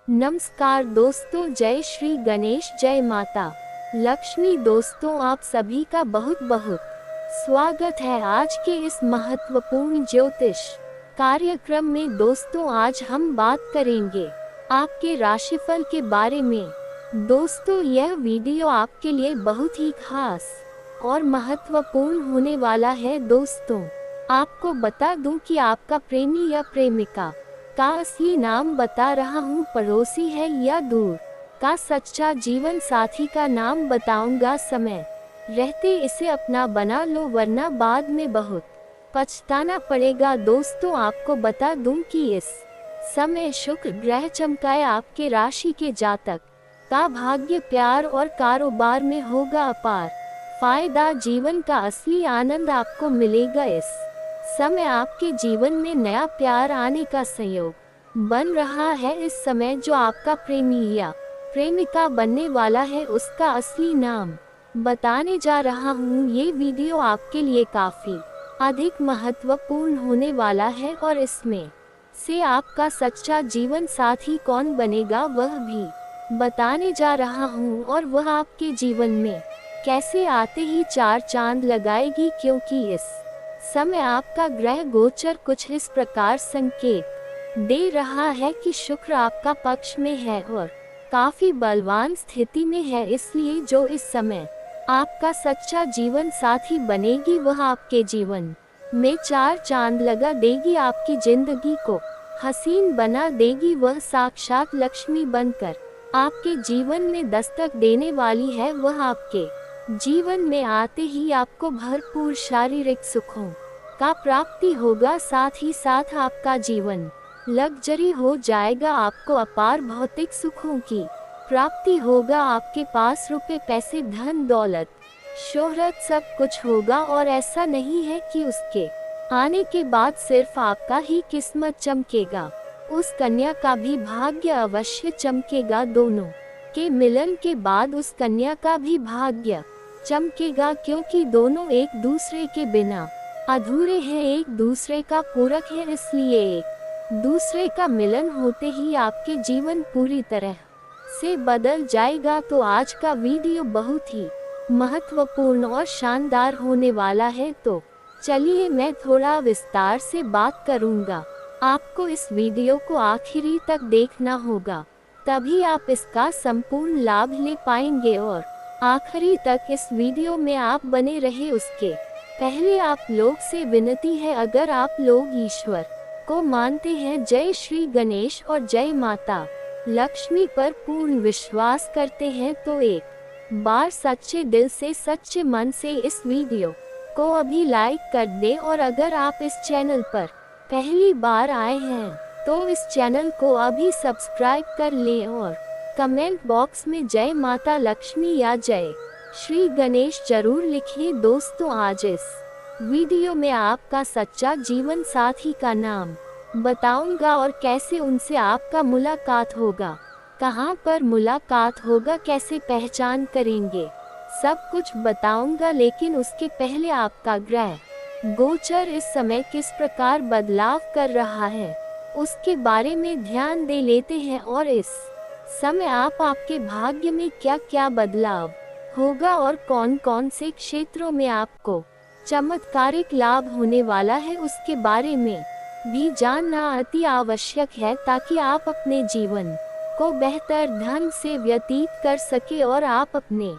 नमस्कार दोस्तों, जय श्री गणेश, जय माता लक्ष्मी। दोस्तों, आप सभी का बहुत बहुत स्वागत है आज के इस महत्वपूर्ण ज्योतिष कार्यक्रम में। दोस्तों, आज हम बात करेंगे आपके राशिफल के बारे में। दोस्तों, यह वीडियो आपके लिए बहुत ही खास और महत्वपूर्ण होने वाला है। दोस्तों, आपको बता दूं कि आपका प्रेमी या प्रेमिका का असली नाम बता रहा हूँ, पड़ोसी है या दूर का सच्चा जीवन साथी का नाम बताऊंगा। समय रहते इसे अपना बना लो, वरना बाद में बहुत पछताना पड़ेगा। दोस्तों, आपको बता दूं कि इस समय शुक्र ग्रह चमकाए आपके राशि के जातक का भाग्य प्यार और कारोबार में होगा अपार फायदा। जीवन का असली आनंद आपको मिलेगा। इस समय आपके जीवन में नया प्यार आने का संयोग बन रहा है। इस समय जो आपका प्रेमी या प्रेमिका बनने वाला है, उसका असली नाम बताने जा रहा हूँ। ये वीडियो आपके लिए काफी अधिक महत्वपूर्ण होने वाला है और इसमें से आपका सच्चा जीवन साथी कौन बनेगा वह भी बताने जा रहा हूँ, और वह आपके जीवन में कैसे आते ही चार चांद लगाएगी, क्योंकि इस समय आपका ग्रह गोचर कुछ इस प्रकार संकेत दे रहा है कि शुक्र आपका पक्ष में है और काफी बलवान स्थिति में है। इसलिए जो इस समय आपका सच्चा जीवन साथी बनेगी, वह आपके जीवन में चार चांद लगा देगी, आपकी जिंदगी को हसीन बना देगी। वह साक्षात लक्ष्मी बनकर आपके जीवन में दस्तक देने वाली है। वह आपके जीवन में आते ही आपको भरपूर शारीरिक सुखों का प्राप्ति होगा, साथ ही साथ आपका जीवन लग्जरी हो जाएगा। आपको अपार भौतिक सुखों की प्राप्ति होगा। आपके पास रुपए पैसे धन दौलत शोहरत सब कुछ होगा, और ऐसा नहीं है कि उसके आने के बाद सिर्फ आपका ही किस्मत चमकेगा, उस कन्या का भी भाग्य अवश्य चमकेगा। दोनों के मिलन के बाद उस कन्या का भी भाग्य चमकेगा, क्योंकि दोनों एक दूसरे के बिना अधूरे हैं, एक दूसरे का पूरक है। इसलिए एक दूसरे का मिलन होते ही आपके जीवन पूरी तरह से बदल जाएगा। तो आज का वीडियो बहुत ही महत्वपूर्ण और शानदार होने वाला है। तो चलिए मैं थोड़ा विस्तार से बात करूंगा। आपको इस वीडियो को आखिरी तक देखना होगा, तभी आप इसका संपूर्ण लाभ ले पाएंगे। और आखिरी तक इस वीडियो में आप बने रहे। उसके पहले आप लोग से विनती है, अगर आप लोग ईश्वर को मानते हैं, जय श्री गणेश और जय माता लक्ष्मी पर पूर्ण विश्वास करते हैं, तो एक बार सच्चे दिल से सच्चे मन से इस वीडियो को अभी लाइक कर दें। और अगर आप इस चैनल पर पहली बार आए हैं, तो इस चैनल को अभी सब्सक्राइब कर लें और कमेंट बॉक्स में जय माता लक्ष्मी या जय श्री गणेश जरूर लिखें। दोस्तों, आज इस वीडियो में आपका सच्चा जीवन साथी का नाम बताऊंगा और कैसे उनसे आपका मुलाकात होगा, कहां पर मुलाकात होगा, कैसे पहचान करेंगे, सब कुछ बताऊंगा। लेकिन उसके पहले आपका ग्रह गोचर इस समय किस प्रकार बदलाव कर रहा है, उसके बारे में ध्यान दे लेते हैं। और इस समय आपके भाग्य में क्या क्या बदलाव होगा और कौन कौन से क्षेत्रों में आपको चमत्कारिक लाभ होने वाला है, उसके बारे में भी जानना अति आवश्यक है, ताकि आप अपने जीवन को बेहतर ढंग से व्यतीत कर सके और आप अपने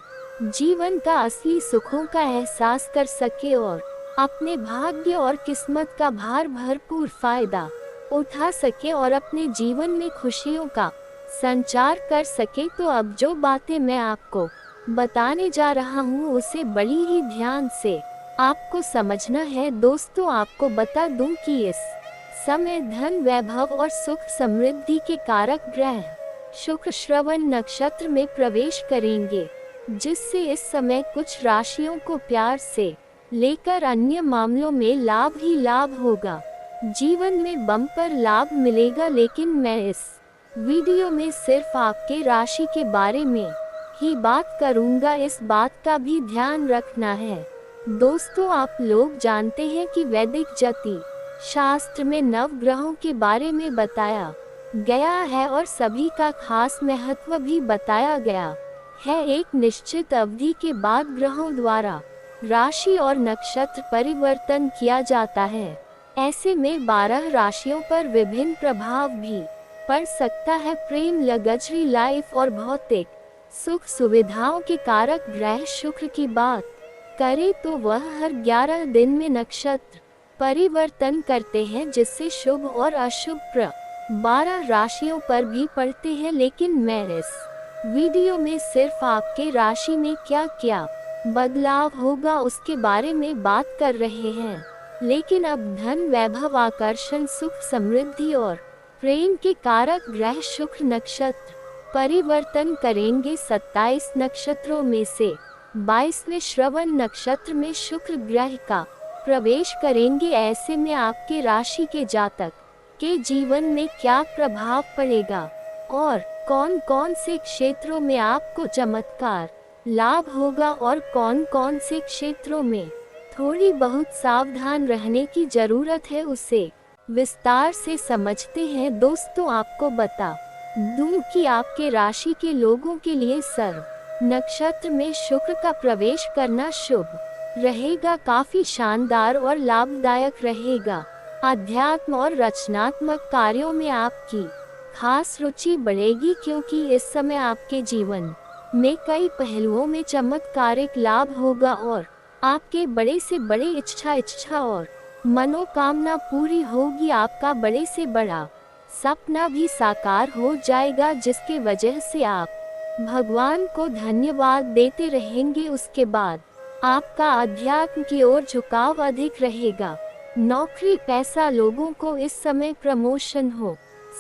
जीवन का असली सुखों का एहसास कर सके और अपने भाग्य और किस्मत का भरपूर फायदा उठा सके और अपने जीवन में खुशियों का संचार कर सके। तो अब जो बातें मैं आपको बताने जा रहा हूँ, उसे बड़ी ही ध्यान से आपको समझना है। दोस्तों, आपको बता दूं कि इस समय धन वैभव और सुख समृद्धि के कारक ग्रह शुक्र श्रवण नक्षत्र में प्रवेश करेंगे, जिससे इस समय कुछ राशियों को प्यार से लेकर अन्य मामलों में लाभ ही लाभ होगा। जीवन में बम्पर लाभ मिलेगा। लेकिन मैं इस वीडियो में सिर्फ आपके राशि के बारे में ही बात करूंगा, इस बात का भी ध्यान रखना है। दोस्तों, आप लोग जानते हैं कि वैदिक ज्योतिष शास्त्र में नवग्रहों के बारे में बताया गया है और सभी का खास महत्व भी बताया गया है। एक निश्चित अवधि के बाद ग्रहों द्वारा राशि और नक्षत्र परिवर्तन किया जाता है। ऐसे में 12 राशियों पर विभिन्न प्रभाव भी पड़ सकता है। प्रेम, लग्जरी लाइफ और भौतिक सुख सुविधाओं के कारक ग्रह शुक्र की बात करें तो वह हर 11 दिन में नक्षत्र परिवर्तन करते हैं, जिससे शुभ और अशुभ 12 राशियों पर भी पड़ते हैं। लेकिन मैं इस वीडियो में सिर्फ आपके राशि में क्या क्या बदलाव होगा उसके बारे में बात कर रहे हैं। लेकिन अब धन, वैभव, आकर्षण, सुख, समृद्धि और प्रेम के कारक ग्रह शुक्र नक्षत्र परिवर्तन करेंगे। 27 नक्षत्रों में से 22वें श्रवण नक्षत्र में शुक्र ग्रह का प्रवेश करेंगे। ऐसे में आपके राशि के जातक के जीवन में क्या प्रभाव पड़ेगा और कौन कौन से क्षेत्रों में आपको चमत्कार लाभ होगा और कौन कौन से क्षेत्रों में थोड़ी बहुत सावधान रहने की जरूरत है, उसे विस्तार से समझते हैं। दोस्तों, आपको बता दूं कि आपके राशि के लोगों के लिए सर्व नक्षत्र में शुक्र का प्रवेश करना शुभ रहेगा, काफी शानदार और लाभदायक रहेगा। अध्यात्म और रचनात्मक कार्यों में आपकी खास रुचि बढ़ेगी, क्योंकि इस समय आपके जीवन में कई पहलुओं में चमत्कारिक लाभ होगा और आपके बड़े से बड़े इच्छा और मनोकामना पूरी होगी। आपका बड़े से बड़ा सपना भी साकार हो जाएगा, जिसके वजह से आप भगवान को धन्यवाद देते रहेंगे। उसके बाद आपका अध्यात्म की ओर झुकाव अधिक रहेगा। नौकरी, पैसा, लोगों को इस समय प्रमोशन हो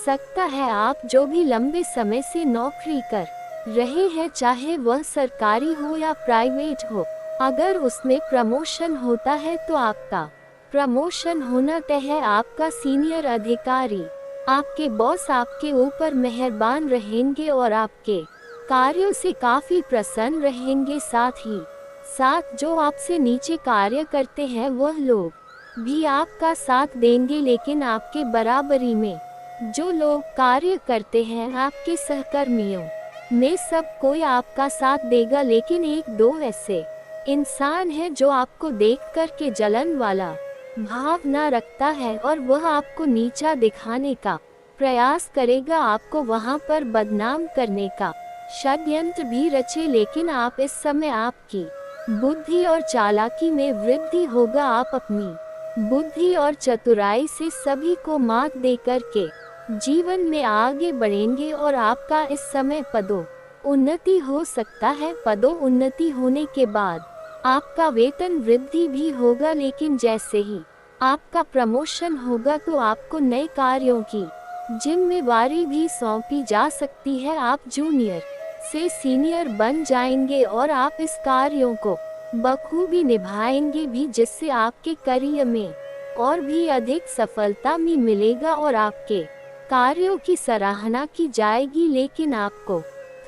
सकता है। आप जो भी लंबे समय से नौकरी कर रहे हैं, चाहे वह सरकारी हो या प्राइवेट हो, अगर उसमें प्रमोशन होता है तो आपका प्रमोशन होना तय है। आपका सीनियर अधिकारी, आपके बॉस आपके ऊपर मेहरबान रहेंगे और आपके कार्यों से काफी प्रसन्न रहेंगे। साथ ही साथ जो आपसे नीचे कार्य करते हैं वह लोग भी आपका साथ देंगे, लेकिन आपके बराबरी में जो लोग कार्य करते हैं, आपके सहकर्मियों में सब कोई आपका साथ देगा। लेकिन एक दो ऐसे इंसान हैं जो आपको देख कर के जलन वाला भाव न रखता है और वह आपको नीचा दिखाने का प्रयास करेगा, आपको वहां पर बदनाम करने का षड्यंत्र भी रचे। लेकिन आप इस समय आपकी बुद्धि और चालाकी में वृद्धि होगा। आप अपनी बुद्धि और चतुराई से सभी को मात दे कर के जीवन में आगे बढ़ेंगे और आपका इस समय पदों उन्नति हो सकता है। पदों उन्नति होने के बाद आपका वेतन वृद्धि भी होगा, लेकिन जैसे ही आपका प्रमोशन होगा तो आपको नए कार्यों की जिम्मेवारी भी सौंपी जा सकती है। आप जूनियर से सीनियर बन जाएंगे और आप इस कार्यों को बखूबी निभाएंगे भी, जिससे आपके करियर में और भी अधिक सफलता भी मिलेगा और आपके कार्यों की सराहना की जाएगी। लेकिन आपको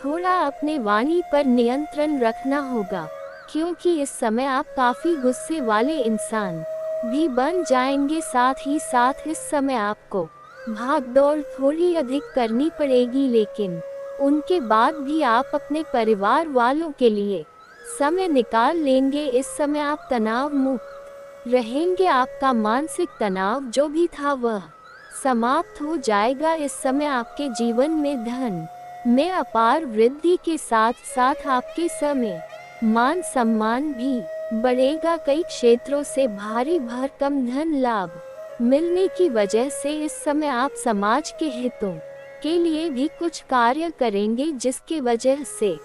थोड़ा अपने वाणी पर नियंत्रण रखना होगा, क्योंकि इस समय आप काफी गुस्से वाले इंसान भी बन जाएंगे। साथ ही साथ इस समय आपको भागदौड़ थोड़ी अधिक करनी पड़ेगी, लेकिन उनके बाद भी आप अपने परिवार वालों के लिए समय निकाल लेंगे। इस समय आप तनाव मुक्त रहेंगे। आपका मानसिक तनाव जो भी था वह समाप्त हो जाएगा। इस समय आपके जीवन में धन में अपार वृद्धि के साथ साथ आपके समय मान सम्मान भी बढ़ेगा। कई क्षेत्रों से भारी भरकम धन लाभ मिलने की वजह से इस समय आप समाज के हितों के लिए भी कुछ कार्य करेंगे, जिसके वजह से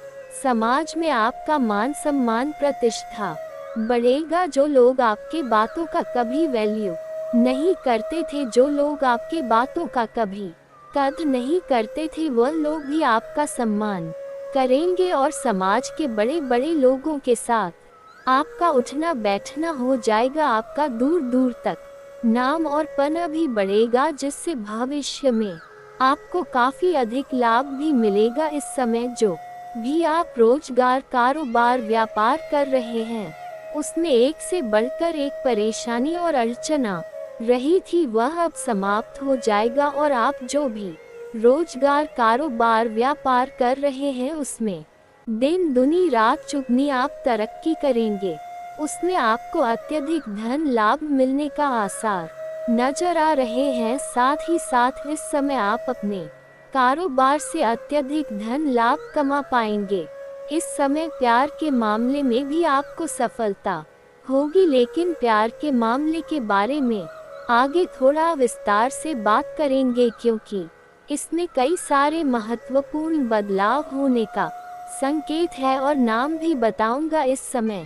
समाज में आपका मान सम्मान प्रतिष्ठा बढ़ेगा। जो लोग आपके बातों का कभी वैल्यू नहीं करते थे, जो लोग आपके बातों का कभी कद्र नहीं करते थे, वह लोग भी आपका सम्मान करेंगे और समाज के बड़े बड़े लोगों के साथ आपका उठना बैठना हो जाएगा। आपका दूर दूर तक नाम और पना भी बढ़ेगा, जिससे भविष्य में आपको काफी अधिक लाभ भी मिलेगा। इस समय जो भी आप रोजगार, कारोबार, व्यापार कर रहे हैं, उसमें एक से बढ़कर एक परेशानी और अड़चना रही थी, वह अब समाप्त हो जाएगा और आप जो भी रोजगार, कारोबार, व्यापार कर रहे हैं उसमें दिन दुनी रात चुगनी आप तरक्की करेंगे। उसमें आपको अत्यधिक धन लाभ मिलने का आसार नजर आ रहे हैं। साथ ही साथ इस समय आप अपने कारोबार से अत्यधिक धन लाभ कमा पाएंगे। इस समय प्यार के मामले में भी आपको सफलता होगी, लेकिन प्यार के मामले के बारे में आगे थोड़ा विस्तार से बात करेंगे, क्योंकि इसमें कई सारे महत्वपूर्ण बदलाव होने का संकेत है और नाम भी बताऊंगा। इस समय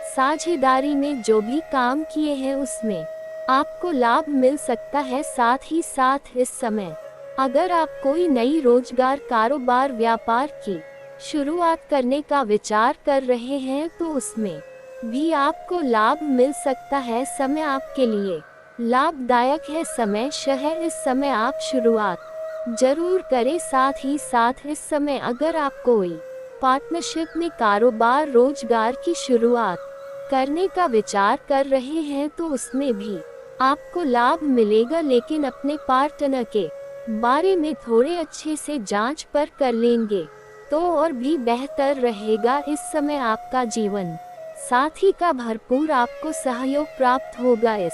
साझेदारी में जो भी काम किए हैं उसमें आपको लाभ मिल सकता है। साथ ही साथ इस समय अगर आप कोई नई रोजगार, कारोबार, व्यापार की शुरुआत करने का विचार कर रहे हैं तो उसमें भी आपको लाभ मिल सकता है। समय आपके लिए लाभदायक है। समय शहर इस समय आप शुरुआत जरूर करें। साथ ही साथ इस समय अगर आप कोई पार्टनरशिप में कारोबार, रोजगार की शुरुआत करने का विचार कर रहे हैं तो उसमें भी आपको लाभ मिलेगा, लेकिन अपने पार्टनर के बारे में थोड़े अच्छे से जांच पर कर लेंगे तो और भी बेहतर रहेगा। इस समय आपका जीवन साथी का भरपूर आपको सहयोग प्राप्त होगा। इस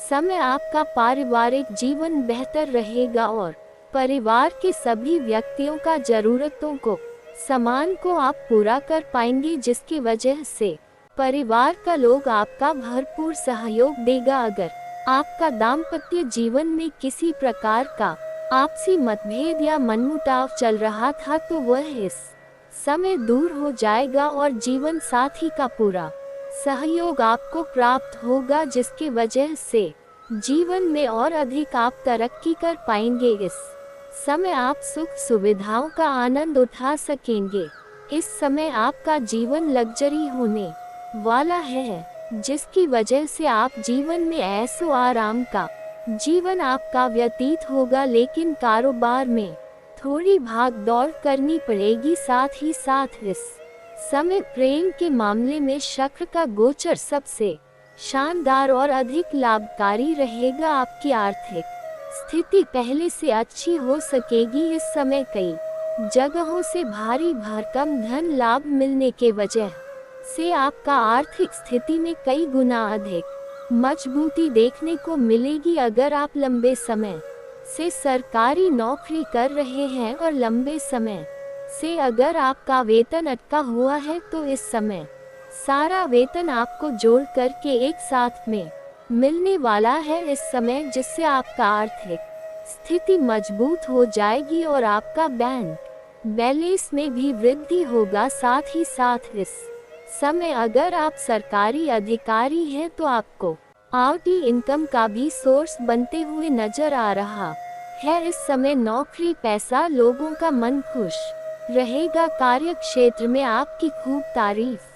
समय आपका पारिवारिक जीवन बेहतर रहेगा और परिवार के सभी व्यक्तियों का जरूरतों को सामान को आप पूरा कर पाएंगे, जिसकी वजह से परिवार का लोग आपका भरपूर सहयोग देगा। अगर आपका दाम्पत्य जीवन में किसी प्रकार का आपसी मतभेद या मनमुटाव चल रहा था तो वह इस समय दूर हो जाएगा और जीवन साथी का पूरा सहयोग आपको प्राप्त होगा, जिसकी वजह से जीवन में और अधिक आप तरक्की कर पाएंगे। इस समय आप सुख सुविधाओं का आनंद उठा सकेंगे। इस समय आपका जीवन लग्जरी होने वाला है, जिसकी वजह से आप जीवन में ऐसो आराम का जीवन आपका व्यतीत होगा, लेकिन कारोबार में थोड़ी भाग दौड़ करनी पड़ेगी। साथ ही साथ इस समय प्रेम के मामले में शुक्र का गोचर सबसे शानदार और अधिक लाभकारी रहेगा। आपकी आर्थिक स्थिति पहले से अच्छी हो सकेगी। इस समय कई जगहों से भारी भरकम धन लाभ मिलने के वजह से आपका आर्थिक स्थिति में कई गुना अधिक मजबूती देखने को मिलेगी। अगर आप लंबे समय से सरकारी नौकरी कर रहे हैं और लंबे समय से अगर आपका वेतन अटका हुआ है तो इस समय सारा वेतन आपको जोड़ करके एक साथ में मिलने वाला है इस समय, जिससे आपका आर्थिक स्थिति मजबूत हो जाएगी और आपका बैंक बैलेंस में भी वृद्धि होगा। साथ ही साथ इस समय अगर आप सरकारी अधिकारी हैं तो आपको आउटी इनकम का भी सोर्स बनते हुए नजर आ रहा है। इस समय नौकरी पैसा लोगों का मन खुश रहेगा। कार्य क्षेत्र में आपकी खूब तारीफ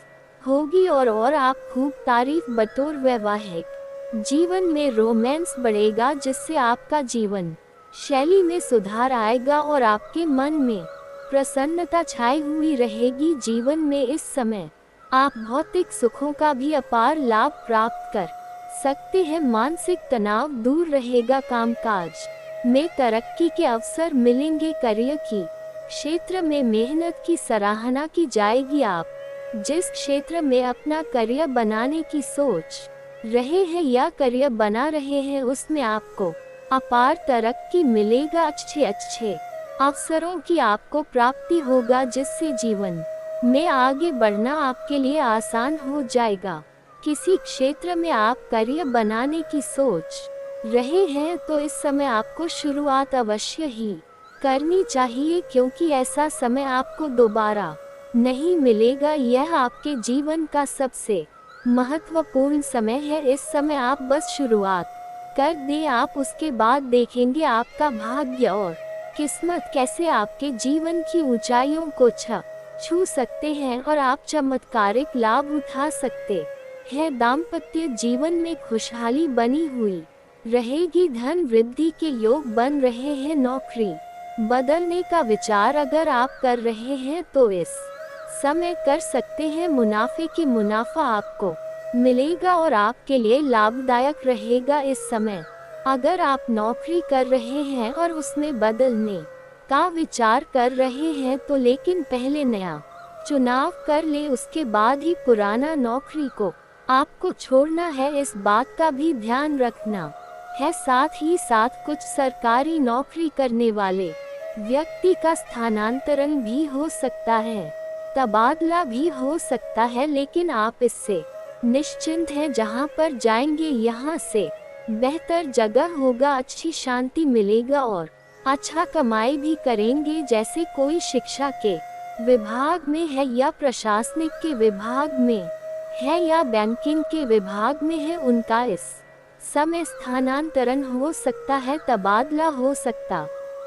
होगी और आप खूब तारीफ बतौर वैवाहिक जीवन में रोमांस बढ़ेगा, जिससे आपका जीवन शैली में सुधार आएगा और आपके मन में प्रसन्नता छाई हुई रहेगी। जीवन में इस समय आप भौतिक सुखों का भी अपार लाभ प्राप्त कर सकते हैं। मानसिक तनाव दूर रहेगा। कामकाज में तरक्की के अवसर मिलेंगे। करियर की क्षेत्र में मेहनत की सराहना की जाएगी। आप जिस क्षेत्र में अपना करियर बनाने की सोच रहे हैं या करियर बना रहे हैं उसमें आपको अपार तरक्की मिलेगा। अच्छे अवसरों की आपको प्राप्ति होगा, जिससे जीवन में आगे बढ़ना आपके लिए आसान हो जाएगा। किसी क्षेत्र में आप करियर बनाने की सोच रहे हैं तो इस समय आपको शुरुआत अवश्य ही करनी चाहिए, क्योंकि ऐसा समय आपको दोबारा नहीं मिलेगा। यह आपके जीवन का सबसे महत्वपूर्ण समय है। इस समय आप बस शुरुआत कर दें, आप उसके बाद देखेंगे आपका भाग्य और किस्मत कैसे आपके जीवन की ऊंचाइयों को छू सकते हैं और आप चमत्कारिक लाभ उठा सकते हैं। दाम्पत्य जीवन में खुशहाली बनी हुई रहेगी। धन वृद्धि के योग बन रहे हैं। नौकरी बदलने का विचार अगर आप कर रहे हैं तो इस समय कर सकते हैं। मुनाफे की मुनाफा आपको मिलेगा और आपके लिए लाभदायक रहेगा। इस समय अगर आप नौकरी कर रहे हैं और उसमें बदलने का विचार कर रहे हैं तो लेकिन पहले नया चुनाव कर ले, उसके बाद ही पुराना नौकरी को आपको छोड़ना है, इस बात का भी ध्यान रखना है। साथ ही साथ कुछ सरकारी नौकरी करने वाले व्यक्ति का स्थानांतरण भी हो सकता है, तबादला भी हो सकता है, लेकिन आप इससे निश्चिंत हैं। जहां पर जाएंगे यहां से बेहतर जगह होगा, अच्छी शांति मिलेगा और अच्छा कमाई भी करेंगे। जैसे कोई शिक्षा के विभाग में है या प्रशासनिक के विभाग में है या बैंकिंग के विभाग में है, उनका इस समय स्थानांतरण हो सकता है, तबादला हो सकता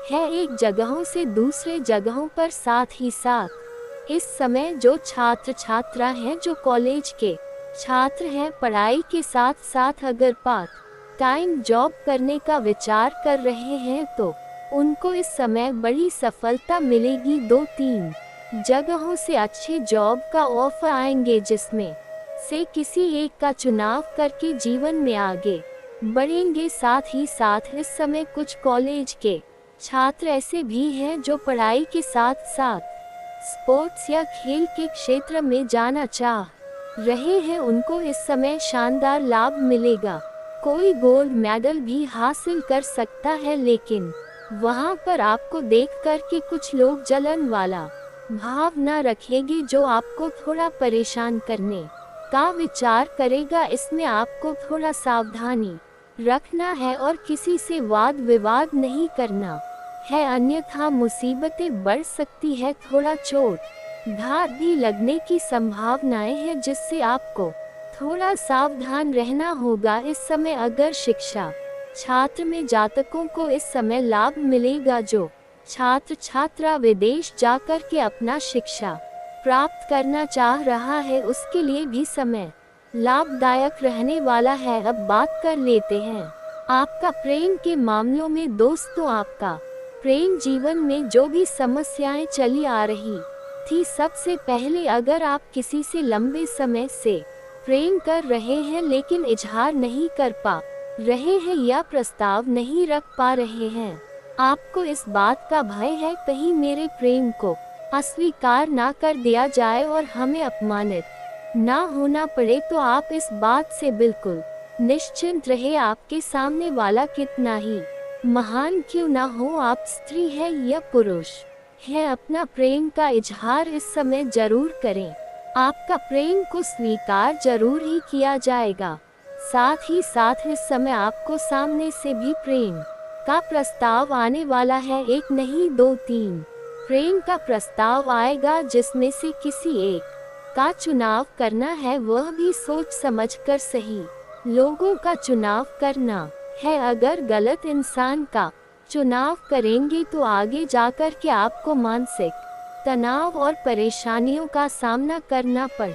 है एक जगहों से दूसरे जगहों पर। साथ ही साथ इस समय जो छात्र छात्रा हैं, जो कॉलेज के छात्र हैं, पढ़ाई के साथ साथ अगर पार्ट टाइम जॉब करने का विचार कर रहे हैं तो उनको इस समय बड़ी सफलता मिलेगी। 2-3 जगहों से अच्छे जॉब का ऑफर आएंगे, जिसमें से किसी एक का चुनाव करके जीवन में आगे बढ़ेंगे। साथ ही साथ इस समय कुछ कॉलेज के छात्र ऐसे भी हैं जो पढ़ाई के साथ साथ स्पोर्ट्स या खेल के क्षेत्र में जाना चाह रहे हैं, उनको इस समय शानदार लाभ मिलेगा। कोई गोल्ड मेडल भी हासिल कर सकता है, लेकिन वहां पर आपको देखकर के कुछ लोग जलन वाला भाव न रखेंगे, जो आपको थोड़ा परेशान करने का विचार करेगा। इसमें आपको थोड़ा सावधानी रखना है और किसी से वाद विवाद नहीं करना है, अन्यथा मुसीबतें बढ़ सकती है। थोड़ा चोट घात भी लगने की संभावनाएं हैं, जिससे आपको थोड़ा सावधान रहना होगा। इस समय अगर शिक्षा छात्र में जातकों को इस समय लाभ मिलेगा। जो छात्र छात्रा विदेश जाकर के अपना शिक्षा प्राप्त करना चाह रहा है, उसके लिए भी समय लाभदायक रहने वाला है। अब बात कर लेते हैं आपका प्रेम के मामलों में। दोस्तों, आपका प्रेम जीवन में जो भी समस्याएं चली आ रही थी, सबसे पहले अगर आप किसी से लंबे समय से प्रेम कर रहे हैं लेकिन इजहार नहीं कर पा रहे हैं या प्रस्ताव नहीं रख पा रहे हैं, आपको इस बात का भय है कहीं मेरे प्रेम को अस्वीकार ना कर दिया जाए और हमें अपमानित ना होना पड़े, तो आप इस बात से बिल्कुल निश्चिंत रहे। आपके सामने वाला कितना ही महान क्यों ना हो, आप स्त्री है या पुरुष है, अपना प्रेम का इजहार इस समय जरूर करें। आपका प्रेम को स्वीकार जरूर ही किया जाएगा। साथ ही साथ इस समय आपको सामने से भी प्रेम का प्रस्ताव आने वाला है। 1 नहीं 2-3 प्रेम का प्रस्ताव आएगा, जिसमें से किसी एक का चुनाव करना है, वह भी सोच समझकर सही लोगों का चुनाव करना है। अगर गलत इंसान का चुनाव करेंगे तो आगे जाकर के आपको मानसिक तनाव और परेशानियों का सामना करना पड़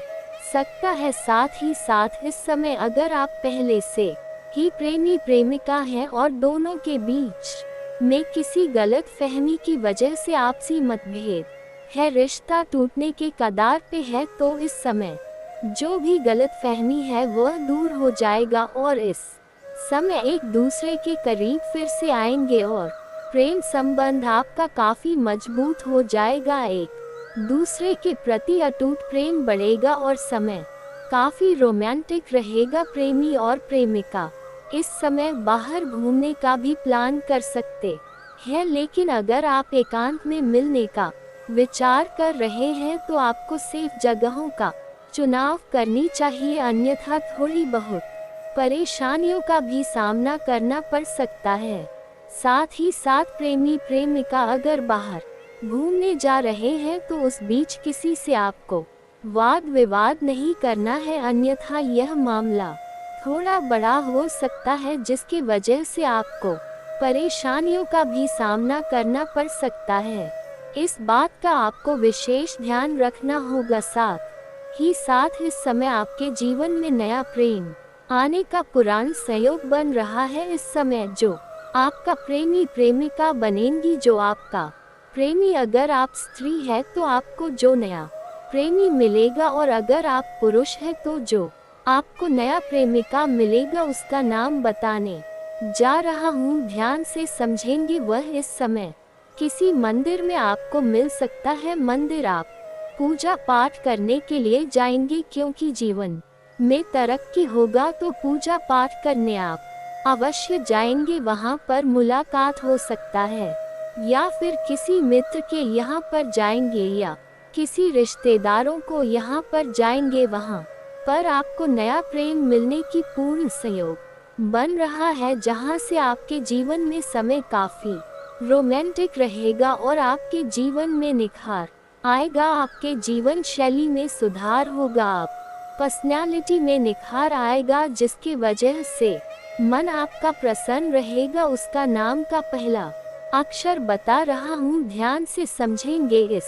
सकता है। साथ ही साथ इस समय अगर आप पहले से ही प्रेमी प्रेमिका हैं और दोनों के बीच में किसी गलत फहमी की वजह से आपसी मतभेद है, रिश्ता टूटने के कगार पे है, तो इस समय जो भी गलत फहमी है वह दूर हो जाएगा और इस समय एक दूसरे के करीब फिर से आएंगे और प्रेम संबंध आपका काफी मजबूत हो जाएगा। एक दूसरे के प्रति अटूट प्रेम बढ़ेगा और समय काफी रोमांटिक रहेगा। प्रेमी और प्रेमिका इस समय बाहर घूमने का भी प्लान कर सकते हैं, लेकिन अगर आप एकांत में मिलने का विचार कर रहे हैं तो आपको सेफ जगहों का चुनाव करनी चाहिए, अन्यथा थोड़ी बहुत परेशानियों का भी सामना करना पड़ सकता है। साथ ही साथ प्रेमी प्रेमिका अगर बाहर घूमने जा रहे हैं तो उस बीच किसी से आपको वाद विवाद नहीं करना है, अन्यथा यह मामला थोड़ा बड़ा हो सकता है, जिसकी वजह से आपको परेशानियों का भी सामना करना पड़ सकता है। इस बात का आपको विशेष ध्यान रखना होगा। साथ ही साथ इस समय आपके जीवन में नया प्रेम आने का पुराना संयोग बन रहा है। इस समय जो आपका प्रेमी प्रेमिका बनेंगी, जो आपका प्रेमी अगर आप स्त्री है तो आपको जो नया प्रेमी मिलेगा, और अगर आप पुरुष है तो जो आपको नया प्रेमिका मिलेगा उसका नाम बताने जा रहा हूँ, ध्यान से समझेंगे। वह इस समय किसी मंदिर में आपको मिल सकता है मंदिर। आप पूजा पाठ करने के लिए जाएंगे क्योंकि जीवन में तरक्की होगा, तो पूजा पाठ करने आप अवश्य जाएंगे। वहाँ पर मुलाकात हो सकता है, या फिर किसी मित्र के यहाँ पर जाएंगे, या किसी रिश्तेदारों को यहाँ पर जाएंगे। वहाँ पर आपको नया प्रेम मिलने की पूर्ण सहयोग बन रहा है, जहाँ से आपके जीवन में समय काफी रोमांटिक रहेगा और आपके जीवन में निखार आएगा। आपके जीवन शैली में सुधार होगा, आप पर्सनालिटी में निखार आएगा, जिसकी वजह से मन आपका प्रसन्न रहेगा। उसका नाम का पहला अक्षर बता रहा हूँ, ध्यान से समझेंगे। इस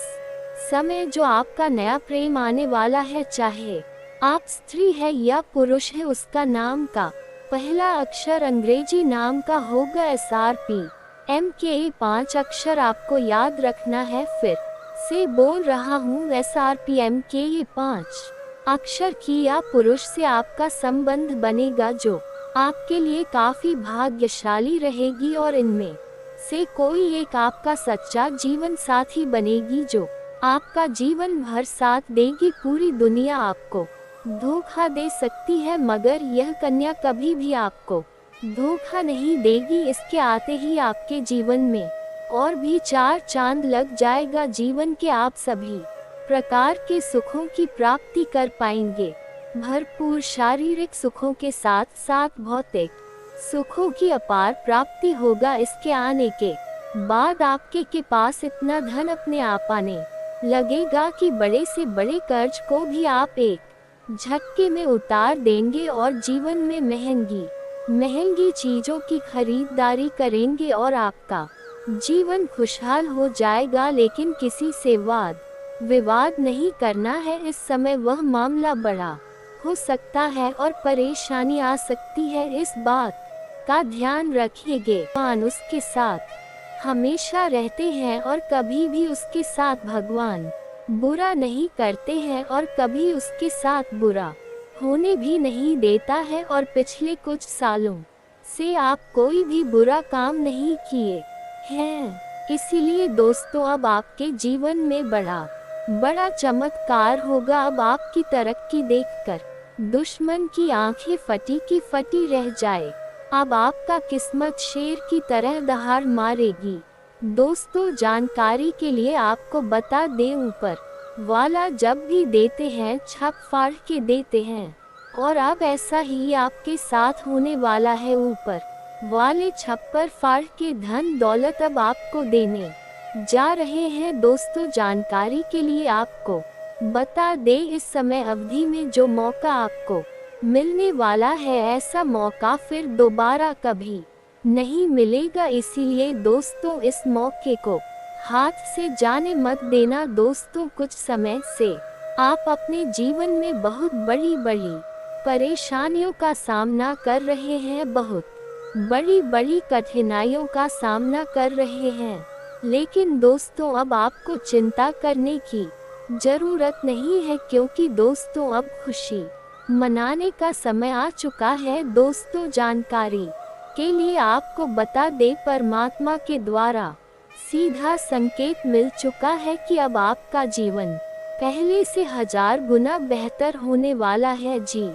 समय जो आपका नया प्रेम आने वाला है, चाहे आप स्त्री है या पुरुष है, उसका नाम का पहला अक्षर अंग्रेजी नाम का होगा SRP MK। 5 अक्षर आपको याद रखना है। फिर से बोल रहा हूँ, SRP MK 5 अक्षर की या पुरुष से आपका संबंध बनेगा, जो आपके लिए काफी भाग्यशाली रहेगी, और इनमें से कोई एक आपका सच्चा जीवन साथी बनेगी, जो आपका जीवन भर साथ देगी। पूरी दुनिया आपको धोखा दे सकती है, मगर यह कन्या कभी भी आपको धोखा नहीं देगी। इसके आते ही आपके जीवन में और भी 4 चांद लग जाएगा। जीवन के आप सभी प्रकार के सुखों की प्राप्ति कर पाएंगे, भरपूर शारीरिक सुखों के साथ साथ भौतिक सुखों की अपार प्राप्ति होगा। इसके आने के बाद आपके के पास इतना धन अपने आप आने लगेगा कि बड़े से बड़े कर्ज को भी आप एक झटके में उतार देंगे, और जीवन में महंगी महंगी चीजों की खरीदारी करेंगे, और आपका जीवन खुशहाल हो जाएगा। लेकिन किसी से वाद विवाद नहीं करना है। इस समय वह मामला बड़ा हो सकता है और परेशानी आ सकती है, इस बात का ध्यान रखिएगा। भगवान उसके साथ हमेशा रहते हैं और कभी भी उसके साथ भगवान बुरा नहीं करते हैं, और कभी उसके साथ बुरा होने भी नहीं देता है। और पिछले कुछ सालों से आप कोई भी बुरा काम नहीं किए हैं, इसीलिए दोस्तों अब आपके जीवन में बड़ा चमत्कार होगा। अब आपकी तरक्की देखकर दुश्मन की आंखें फटी की फटी रह जाए। अब आपका किस्मत शेर की तरह दहाड़ मारेगी। दोस्तों जानकारी के लिए आपको बता दें, ऊपर वाला जब भी देते हैं छप फाड़ के देते हैं, और अब ऐसा ही आपके साथ होने वाला है। ऊपर वाले छप्पर फाड़ के धन दौलत अब आपको देने जा रहे हैं। दोस्तों जानकारी के लिए आपको बता दें, इस समय अवधि में जो मौका आपको मिलने वाला है, ऐसा मौका फिर दोबारा कभी नहीं मिलेगा। इसीलिए दोस्तों इस मौके को हाथ से जाने मत देना। दोस्तों कुछ समय से आप अपने जीवन में बहुत बड़ी परेशानियों का सामना कर रहे हैं, बहुत बड़ी कठिनाइयों का सामना कर रहे हैं। लेकिन दोस्तों अब आपको चिंता करने की जरूरत नहीं है, क्योंकि दोस्तों अब खुशी मनाने का समय आ चुका है। दोस्तों जानकारी के लिए आपको बता दे, परमात्मा के द्वारा सीधा संकेत मिल चुका है कि अब आपका जीवन पहले से 1000 गुना बेहतर होने वाला है। जी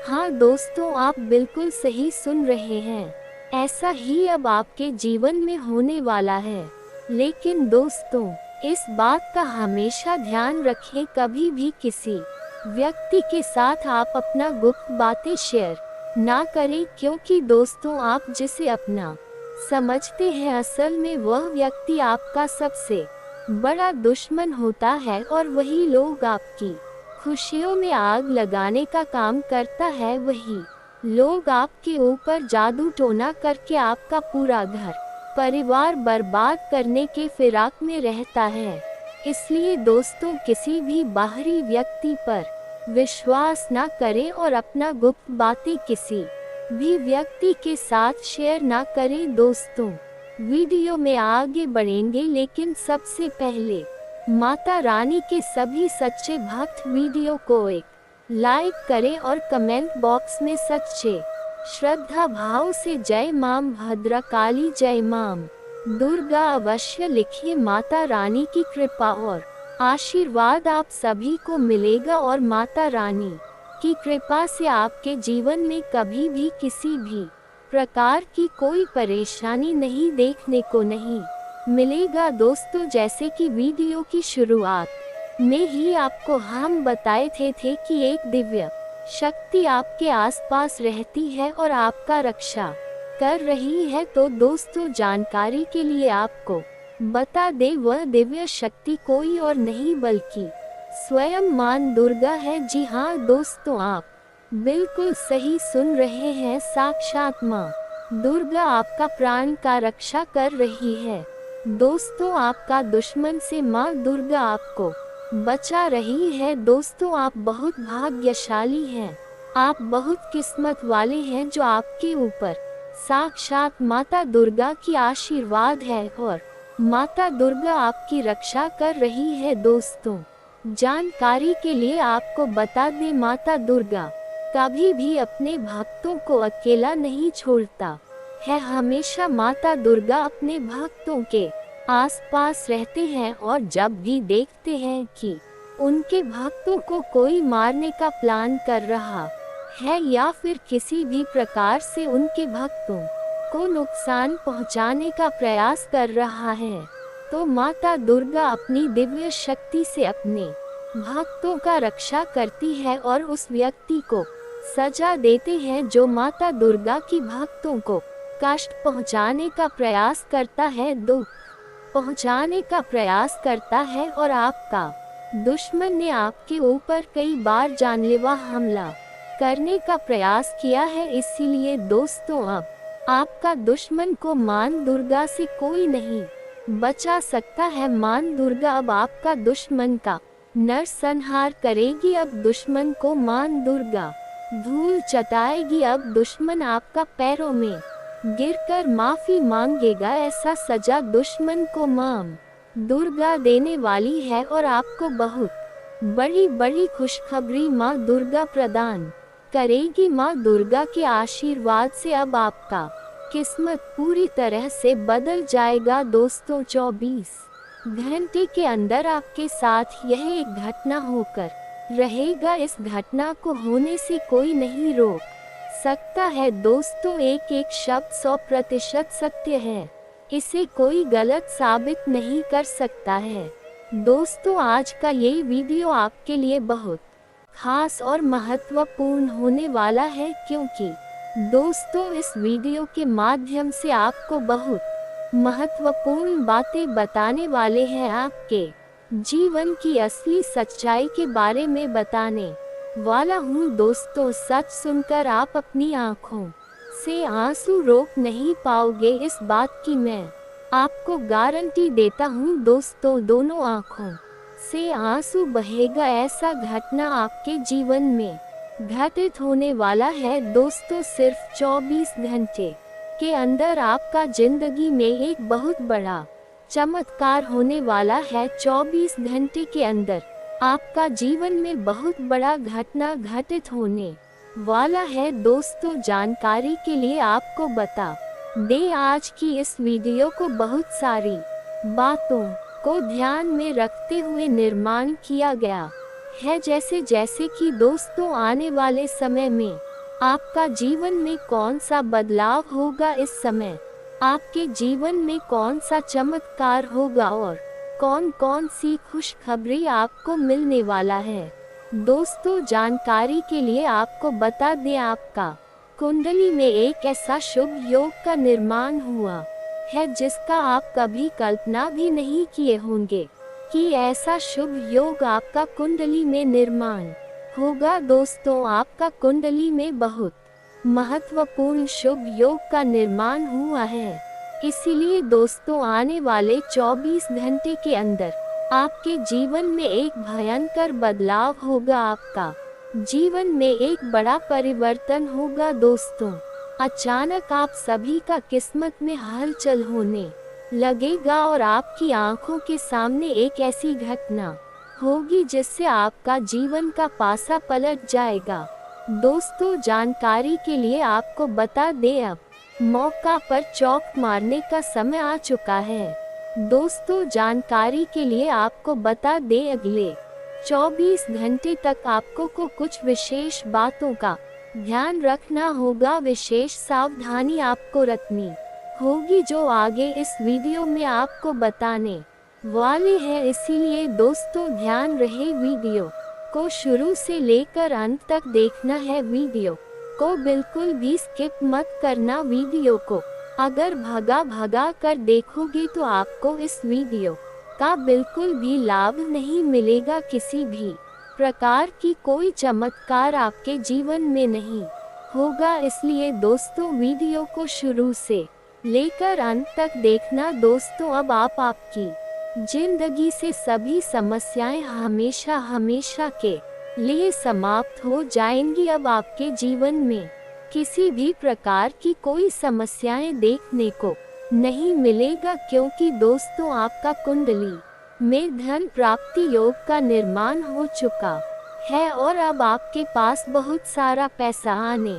हाँ दोस्तों, आप बिल्कुल सही सुन रहे हैं, ऐसा ही अब आपके जीवन में होने वाला है। लेकिन दोस्तों इस बात का हमेशा ध्यान रखें, कभी भी किसी व्यक्ति के साथ आप अपना गुप्त बातें शेयर ना करें, क्योंकि दोस्तों आप जिसे अपना समझते हैं, असल में वह व्यक्ति आपका सबसे बड़ा दुश्मन होता है, और वही लोग आपकी खुशियों में आग लगाने का काम करता है। वही लोग आपके ऊपर जादू टोना करके आपका पूरा घर परिवार बर्बाद करने के फिराक में रहता है। इसलिए दोस्तों किसी भी बाहरी व्यक्ति पर विश्वास ना करें और अपना गुप्त बातें किसी भी व्यक्ति के साथ शेयर ना करें। दोस्तों वीडियो में आगे बढ़ेंगे, लेकिन सबसे पहले माता रानी के सभी सच्चे भक्त वीडियो को एक लाइक करें और कमेंट बॉक्स में सच्चे श्रद्धा भाव से जय मां भद्रकाली, जय मां दुर्गा अवश्य लिखिए। माता रानी की कृपा और आशीर्वाद आप सभी को मिलेगा और माता रानी की कृपा से आपके जीवन में कभी भी किसी भी प्रकार की कोई परेशानी नहीं देखने को नहीं मिलेगा। दोस्तों, जैसे कि वीडियो की शुरुआत में ही आपको हम बताए थे कि एक दिव्य शक्ति आपके आसपास रहती है और आपका रक्षा कर रही है। तो दोस्तों, जानकारी के लिए आपको बता दे, वह दिव्य शक्ति कोई और नहीं बल्कि स्वयं मां दुर्गा है। जी हाँ दोस्तों, आप बिल्कुल सही सुन रहे हैं। साक्षात मां दुर्गा आपका प्राण का रक्षा कर रही है। दोस्तों, आपका दुश्मन से मां दुर्गा आपको बचा रही है। दोस्तों, आप बहुत भाग्यशाली हैं। आप बहुत किस्मत वाले हैं जो आपके ऊपर साक्षात माता दुर्गा की आशीर्वाद है और माता दुर्गा आपकी रक्षा कर रही है। दोस्तों, जानकारी के लिए आपको बता दें, माता दुर्गा कभी भी अपने भक्तों को अकेला नहीं छोड़ता है। हमेशा माता दुर्गा अपने भक्तों के आसपास रहते हैं और जब भी देखते हैं कि उनके भक्तों को कोई मारने का प्लान कर रहा है या फिर किसी भी प्रकार से उनके भक्तों को नुकसान पहुंचाने का प्रयास कर रहा है, तो माता दुर्गा अपनी दिव्य शक्ति से अपने भक्तों का रक्षा करती है और उस व्यक्ति को सजा देते हैं जो माता दुर्गा की भक्तों को कष्ट पहुंचाने का प्रयास करता है, दुख पहुंचाने का प्रयास करता है। और आपका दुश्मन ने आपके ऊपर कई बार जानलेवा हमला करने का प्रयास किया है। इसीलिए दोस्तों, अब आपका दुश्मन को मां दुर्गा से कोई नहीं बचा सकता है। मां दुर्गा अब आपका दुश्मन का नरसंहार करेगी। अब दुश्मन को मां दुर्गा धूल चटाएगी। अब दुश्मन आपका पैरों में गिरकर माफी मांगेगा। ऐसा सजा दुश्मन को मां दुर्गा देने वाली है और आपको बहुत बड़ी बड़ी खुशखबरी मां दुर्गा प्रदान करेगी। मां दुर्गा के आशीर्वाद से अब आपका किस्मत पूरी तरह से बदल जाएगा। दोस्तों, 24 घंटे के अंदर आपके साथ यह एक घटना होकर रहेगा। इस घटना को होने से कोई नहीं रोक सकता है। दोस्तों, एक शब्द 100% सत्य है, इसे कोई गलत साबित नहीं कर सकता है। दोस्तों, आज का ये वीडियो आपके लिए बहुत खास और महत्वपूर्ण होने वाला है, क्योंकि दोस्तों, इस वीडियो के माध्यम से आपको बहुत महत्वपूर्ण बातें बताने वाले हैं। आपके जीवन की असली सच्चाई के बारे में बताने वाला हूँ। दोस्तों, सच सुनकर आप अपनी आँखों से आंसू रोक नहीं पाओगे, इस बात की मैं आपको गारंटी देता हूँ। दोस्तों, दोनों आँखों से आंसू बहेगा, ऐसा घटना आपके जीवन में घटित होने वाला है। दोस्तों, सिर्फ 24 घंटे के अंदर आपका जिंदगी में एक बहुत बड़ा चमत्कार होने वाला है। 24 घंटे के अंदर आपका जीवन में बहुत बड़ा घटना घटित होने वाला है। दोस्तों, जानकारी के लिए आपको बता दे, आज की इस वीडियो को बहुत सारी बातों को ध्यान में रखते हुए निर्माण किया गया है। जैसे कि दोस्तों, आने वाले समय में आपका जीवन में कौन सा बदलाव होगा, इस समय आपके जीवन में कौन सा चमत्कार होगा और कौन कौन सी खुशखबरी आपको मिलने वाला है। दोस्तों, जानकारी के लिए आपको बता दें, आपका कुंडली में एक ऐसा शुभ योग का निर्माण हुआ है जिसका आप कभी कल्पना भी नहीं किए होंगे कि ऐसा शुभ योग आपका कुंडली में निर्माण होगा। दोस्तों, आपका कुंडली में बहुत महत्वपूर्ण शुभ योग का निर्माण हुआ है। इसीलिए दोस्तों, आने वाले 24 घंटे के अंदर आपके जीवन में एक भयंकर बदलाव होगा। आपका जीवन में एक बड़ा परिवर्तन होगा। दोस्तों, अचानक आप सभी का किस्मत में हलचल होने लगेगा और आपकी आंखों के सामने एक ऐसी घटना होगी जिससे आपका जीवन का पासा पलट जाएगा। दोस्तों, जानकारी के लिए आपको बता दें, अब मौका पर चौक मारने का समय आ चुका है। दोस्तों, जानकारी के लिए आपको बता दें, अगले 24 घंटे तक आपको कुछ विशेष बातों का ध्यान रखना होगा। विशेष सावधानी आपको रखनी होगी जो आगे इस वीडियो में आपको बताने वाले हैं। इसीलिए दोस्तों, ध्यान रहे, वीडियो को शुरू से लेकर अंत तक देखना है। वीडियो को बिल्कुल भी स्किप मत करना। वीडियो को अगर भगा कर देखोगे तो आपको इस वीडियो का बिल्कुल भी लाभ नहीं मिलेगा। किसी भी प्रकार की कोई चमत्कार आपके जीवन में नहीं होगा। इसलिए दोस्तों, वीडियो को शुरू से लेकर अंत तक देखना। दोस्तों, अब आपकी जिंदगी से सभी समस्याएं हमेशा के लिए समाप्त हो जाएंगी। अब आपके जीवन में किसी भी प्रकार की कोई समस्याएं देखने को नहीं मिलेगा, क्योंकि दोस्तों, आपका कुंडली में धन प्राप्ति योग का निर्माण हो चुका है और अब आपके पास बहुत सारा पैसा आने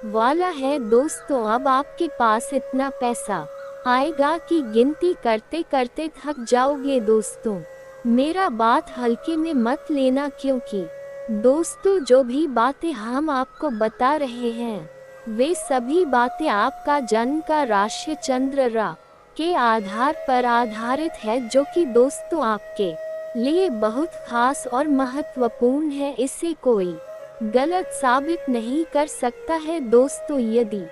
वाला है। दोस्तों, अब आपके पास इतना पैसा आएगा कि गिनती करते करते थक जाओगे। दोस्तों, मेरा बात हल्के में मत लेना, क्योंकि दोस्तों, जो भी बातें हम आपको बता रहे हैं वे सभी बातें आपका जन्म का राशि चंद्र के आधार पर आधारित है, जो कि दोस्तों आपके लिए बहुत खास और महत्वपूर्ण है। इसे कोई गलत साबित नहीं कर सकता है। दोस्तों, यदि